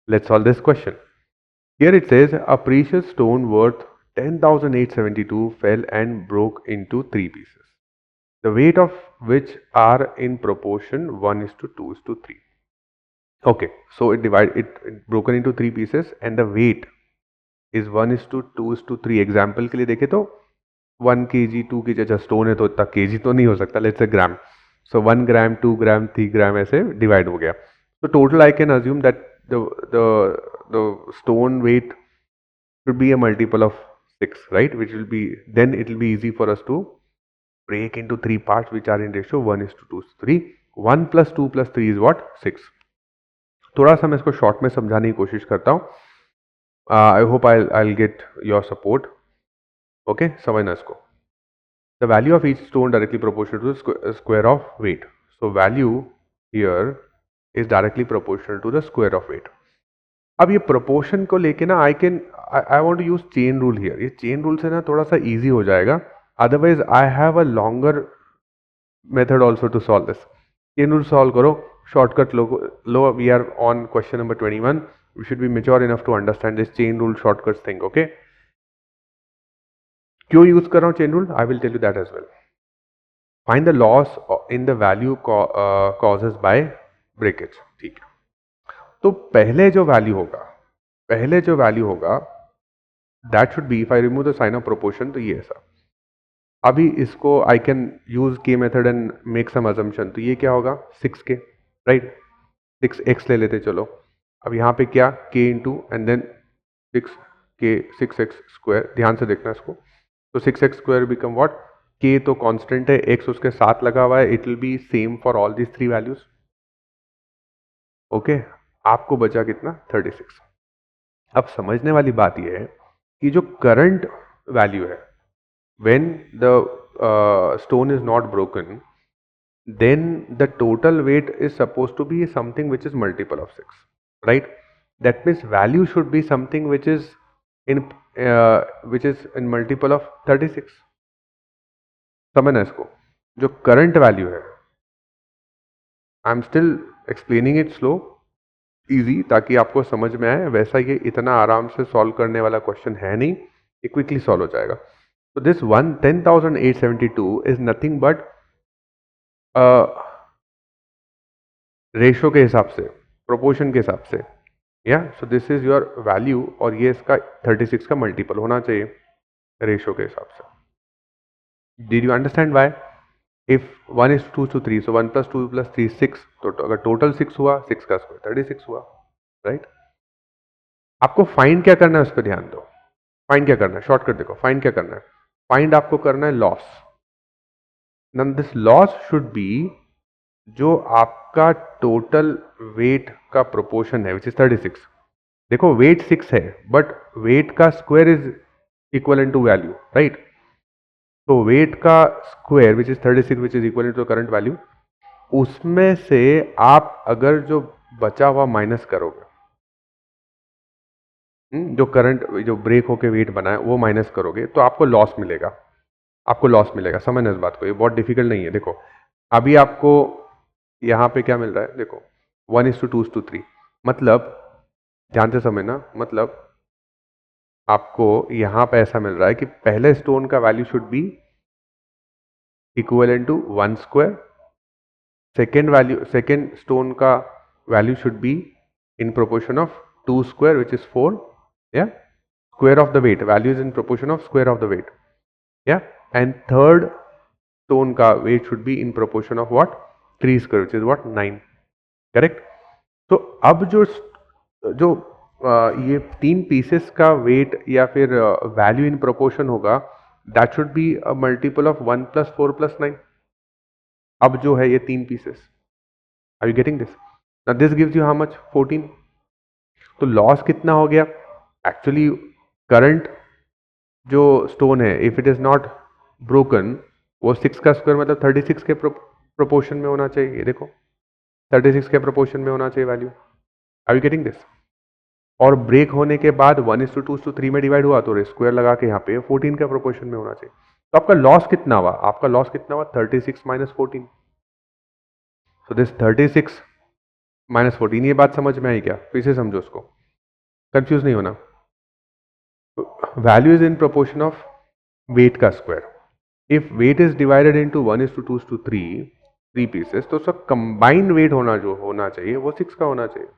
Let's solve this question. Here it says a precious stone worth 10,872 fell and broke into 3 pieces, the weight of which are in proportion 1:2:3. Okay, so it broken into 3 pieces and the weight is 1:2:3. Example के लिए देखें तो 1 kg 2 kg, अच्छा stone है तो इतना kg तो नहीं हो सकता, लेट्स से ग्राम. सो 1 ग्राम 2 ग्राम 3 ग्राम ऐसे डिवाइड हो गया. तो total I can assume that the stone weight should be a multiple of 6, right? Which will be, then it will be easy for us to break into 3 parts which are in ratio 1:2:3. 1 plus 2 plus 3 is what? 6. थोड़ा सा मैं इसको short में समझाने की कोशिश करता हूँ. I hope I'll get your support. Okay, समझना इसको. The value of each stone directly proportional to the square of weight. So value here is directly proportional to the square of weight. अब ये proportion को लेके ना I want to use chain rule here. ये chain rule से ना थोड़ा सा easy हो जाएगा. Otherwise I have a longer method also to solve this. Chain rule solve करो, shortcut low. We are on question number 21. We should be mature enough to understand this chain rule shortcuts thing. Okay. क्यों use कर रहा हूँ chain rule? I will tell you that as well. Find the loss in the value causes by breakage. ठीक है, तो पहले जो value होगा that should be, if I remove the sign of proportion, तो ये ऐसा. अभी इसको I can use k method and make some assumption. तो ये क्या होगा? 6k, right? 6x ले लेते चलो. अब यहाँ पे क्या? k into and then 6x square. ध्यान से देखना इसको. तो 6x square become what? k तो कांस्टेंट है, x उसके साथ लगा हुआ है. It will be same for all these 3 values. Okay, आपको बचा कितना? 36. अब समझने वाली बात यह है कि जो करंट वैल्यू है, when the stone is not broken, then the total weight is supposed to be something which is multiple of 6, right? That means value should be something which is in multiple of 36. समझना इसको. जो current value है, I am still explaining it slow easy ताकि आपको समझ में आए. वैसा ये इतना आराम से सॉल्व करने वाला क्वेश्चन है नहीं, ये क्विकली सॉल्व हो जाएगा. तो this 10,872 is nothing but ratio के हिसाब से, प्रोपोर्शन के हिसाब से. या सो दिस इज योर वैल्यू और ये इसका 36 का मल्टीपल होना चाहिए रेशो के हिसाब से. Did you understand why? If 1:2:3, सो 1 + 2 + 3 6. तो अगर टोटल 6 हुआ, 6 का स्क्वायर 36 हुआ, राइट? आपको फाइंड क्या करना है उस पर ध्यान दो. फाइंड क्या करना है? शॉर्टकट देखो. फाइंड क्या करना है? फाइंड आपको करना है loss. Now this loss should be जो आपका टोटल वेट का प्रोपोर्शन है, विच इज 36. देखो वेट 6 है बट वेट का square is equal to value, right? तो वेट का square which is 36 which is equal to current value, उसमें से आप अगर जो बचा हुआ माइनस करोगे, जो करंट जो ब्रेक होके वेट बना है वो माइनस करोगे, तो आपको लॉस मिलेगा. आपको लॉस मिलेगा. समझना इस बात को, ये बहुत डिफिकल्ट नहीं है. देखो अभी आपको यहाँ पे क्या मिल रहा है? देखो 1:2:3. मतलब ध्यान से समझना, मतलब आपको यहाँ पे ऐसा मिल रहा है कि पहले स्टोन का value should be equal to 1 square. Second stone का value should be in proportion of 2 square which is 4. या square of the weight, value is in proportion of square of the weight. या and third stone का weight should be in proportion of what? 3 square which is what? 9. Correct? तो अब जो ये 3 pieces का wait या फिर वैल्यू इन प्रोपोर्शन होगा, that should be a multiple of 1 + 4 + 9. अब जो है ये 3 pieces, are you getting this? Now this gives you how much? 14. तो लॉस कितना हो गया? एक्चुअली करंट जो स्टोन है, if it is not broken, वो 6 का स्क्वायर मतलब 36 के प्रोपोर्शन में होना चाहिए. ये देखो 36 के प्रोपोर्शन में होना चाहिए value. Are you getting this? और ब्रेक होने के बाद 1:2:3 में डिवाइड हुआ तो स्क्वायर लगा के यहाँ पे 14 का प्रोपोर्शन में होना चाहिए. तो आपका लॉस कितना हुआ? आपका लॉस कितना हुआ? 36 - 14. So this 36 - 14. ये बात समझ में आई क्या? फिर से समझो उसको. कंफ्यूज नहीं होना, value is in proportion of weight का square. If weight is divided into 1:2:3 three pieces, तो उसका कंबाइंड वेट होना चाहिए वो 6 का होना चाहिए।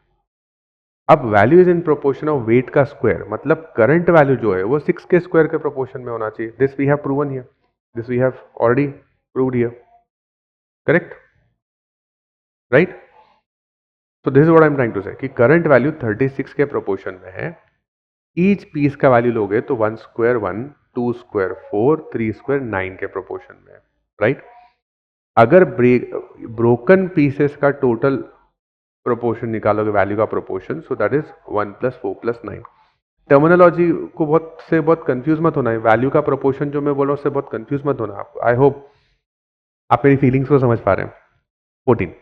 अब value is in proportion of weight का स्क्वायर, मतलब करंट वैल्यू जो है वो 6 के स्क्वायर के प्रोपोर्शन में होना चाहिए। This we have proven here, this we have already proved here, correct, right. So this is what I am trying to say कि करंट वैल्यू 36 के प्रोपोर्शन में है। ईच पीस का वैल्यू लोगे तो 1 स्क्वायर 1, 2 स्क्वायर 4, 3 स्क्वायर 9 के proportion में है, राइट। अगर ब्रोकन पीसेस का टोटल प्रोपोर्शन निकालोगे, वैल्यू का proportion, so that is 1 + 4 + 9। Terminology को बहुत कंफ्यूज मत होना है, वैल्यू का प्रोपोर्शन जो मैं बोल रहा हूँ उससे बहुत कंफ्यूज मत होना। आई होप आप मेरी फीलिंग्स को समझ पा रहे हैं। 14,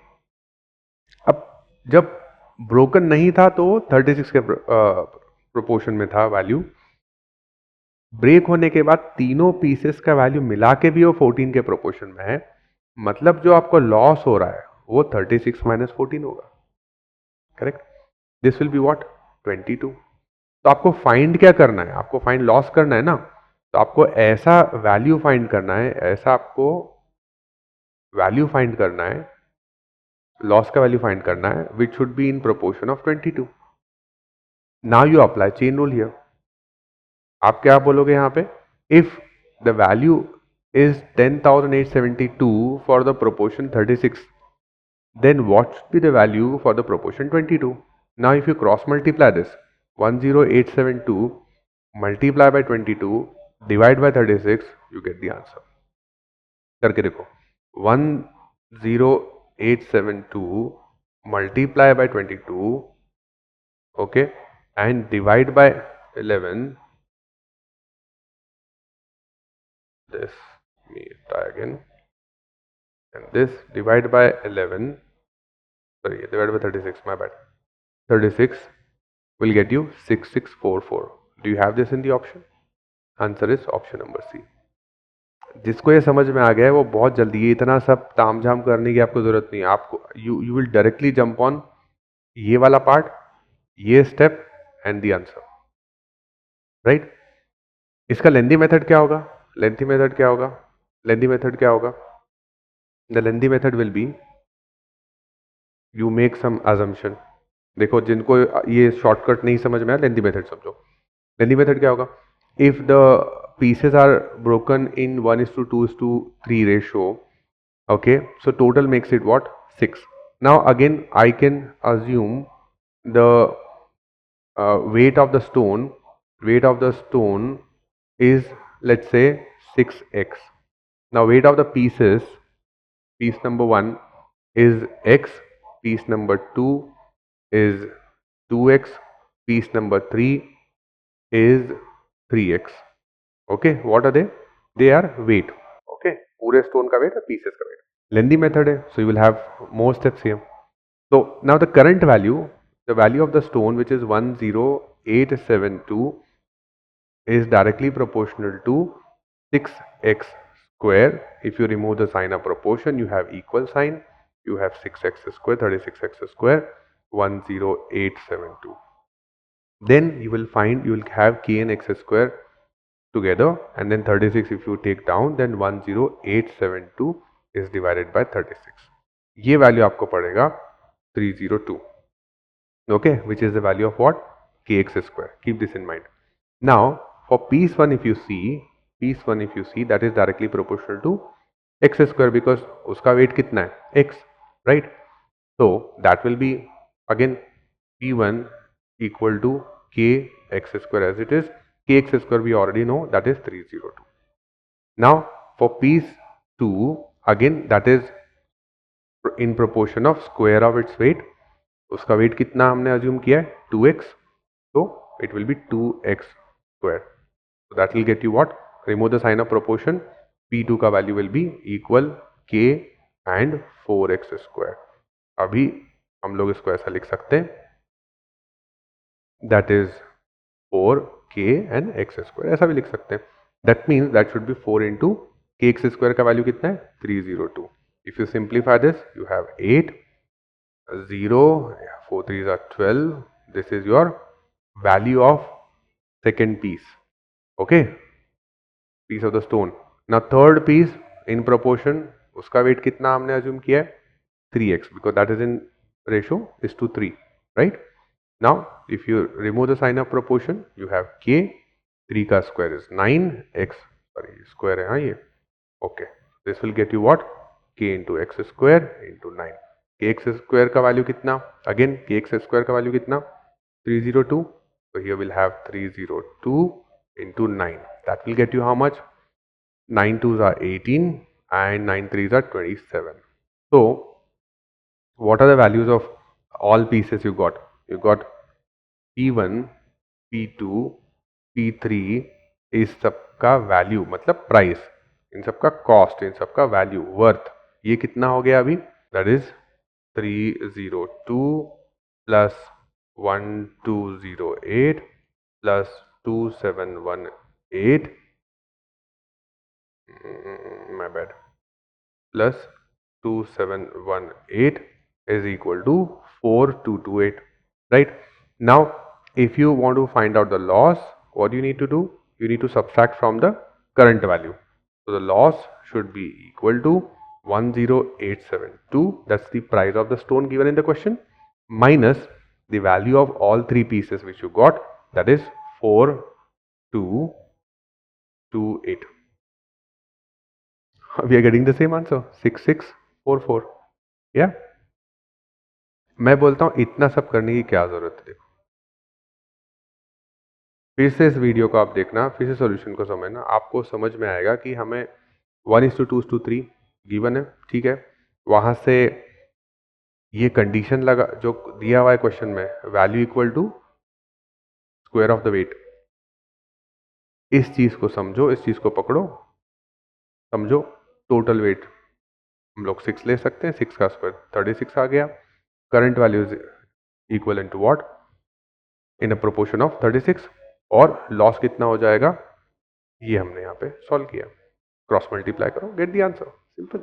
अब जब ब्रोकन नहीं था तो 36 के प्रोपोर्शन में था वैल्यू। ब्रेक होने के बाद तीनों पीसेस का वैल्यू मिला के भी वो 14 के प्रोपोर्शन में है, मतलब जो आपको लॉस हो रहा है वो 36 - 14 होगा, correct. This will be what 22। तो आपको फाइंड क्या करना है, आपको फाइंड लॉस करना है ना, तो आपको ऐसा वैल्यू फाइंड करना है, ऐसा आपको वैल्यू फाइंड करना है, लॉस का वैल्यू फाइंड करना है which should be in proportion of 22। Now you apply chain rule here. आप क्या बोलोगे यहाँ पे, if the value is 10,872 for the proportion 36, then what should be the value for the proportion 22? Now if you cross multiply this, 10872 multiply by 22 divide by 36, you get the answer। करके देखो, 10872 multiply by 22, okay, and divide by 11, this, let me try again, and this divide by 11, sorry, divided by 36, my bad, 36 will get you 6644। Do you have this in the option? Answer is option number C। जिसको ये समझ में आ गया है वो बहुत जल्दी, ये इतना सब तामझाम करने की आपको जरूरत नहीं है। आपको you will directly jump on ये वाला पार्ट, ये step and the answer, right. इसका लेंथी मेथड क्या होगा, लेंथी मेथड क्या होगा, लेंथी मेथड क्या होगा, the lengthy method will be you make some assumption. देखो जिनको ये शॉर्टकट नहीं समझ में आया, लेंथी मेथड समझो। लेंथी मेथड क्या होगा, if the pieces are broken in 1:2:3 ratio, okay, so total makes it what, 6। Now again I can assume the weight of the stone, weight of the stone is, let's say, 6x। now weight of the pieces, piece number 1 is x, piece number 2 is 2x, piece number 3 is 3x। okay, what are they are weight, okay, पूरे stone का weight है, pieces का weight। lengthy method है, so you will have more steps here। so now the current value, the value of the stone which is 10872 is directly proportional to 6x square। if you remove the sign of proportion you have equal sign, you have 6x square, 36x square, 10872। then you will have k and x square together, and then 36 if you take down, then 10872 is divided by 36। ये value आपको पड़ेगा 302, okay, which is the value of what, kx square। keep this in mind। now for piece 1 if you see that is directly proportional to x square because उसका weight कितना है, x, right। so that will be again p1 equal to kx square as it is। kx square we already know, that is 302। now for piece 2 again that is in proportion of square of its weight। उसका weight कितना हमने assume किया है, 2x, so it will be 2x square। so that will get you what, remove the sign of proportion, p2 का value will be equal k and 4x square। अभी हम लोग इसको ऐसा लिख सकते हैं, that is 4k and x square, ऐसा भी लिख सकते हैं। that means that should be 4 into kx square का वैल्यू कितना है, 302। if you simplify this you have 8, 0, 4 3s are 12, this is your value of second piece. Okay, piece of the stone. Now third piece in proportion, उसका weight कितना हमने assume किया है 3x, because that is in ratio is to 3, right? Now if you remove the sign of proportion, you have k, 3 का square is 9, x sorry square है हाँ ये, okay, this will get you what, k into x square into 9. kx square का value कितना, again kx square का value कितना 302, so here we'll have 302 into 9, that will get you how much, 9 2s are 18 and 9 3s are 27. So what are the values of all pieces you got? You got P1, P2, P3 इस सबका value मतलब price, इन सबका cost, इन सबका value worth, ये कितना हो गया अभी, that is 302 plus 1208 plus 2718 my bad plus 2718 is equal to 4228, right? Now if you want to find out the loss, what do you need to do, you need to subtract from the current value, so the loss should be equal to 10872, that's the price of the stone given in the question, minus the value of all three pieces which you got, that is 4228. We are getting the same answer 6644. या मैं बोलता हूं इतना सब करने की क्या जरूरत है, देखो फिर से इस वीडियो को आप देखना, फिर से सॉल्यूशन को समझना, आपको समझ में आएगा कि हमें 1:2:3 गिवन है, ठीक है, वहां से ये कंडीशन लगा जो दिया हुआ है क्वेश्चन में, value equal to square of the weight, इस चीज को समझो, इस चीज को पकड़ो, समझो टोटल वेट हम लोग 6 ले सकते हैं, 6 का स्क्वायर 36 आ गया, current value is equal to what, in a proportion of 36, और लॉस कितना हो जाएगा, ये हमने यहाँ पे सॉल्व किया, क्रॉस मल्टीप्लाई करो, गेट द आंसर, सिंपल।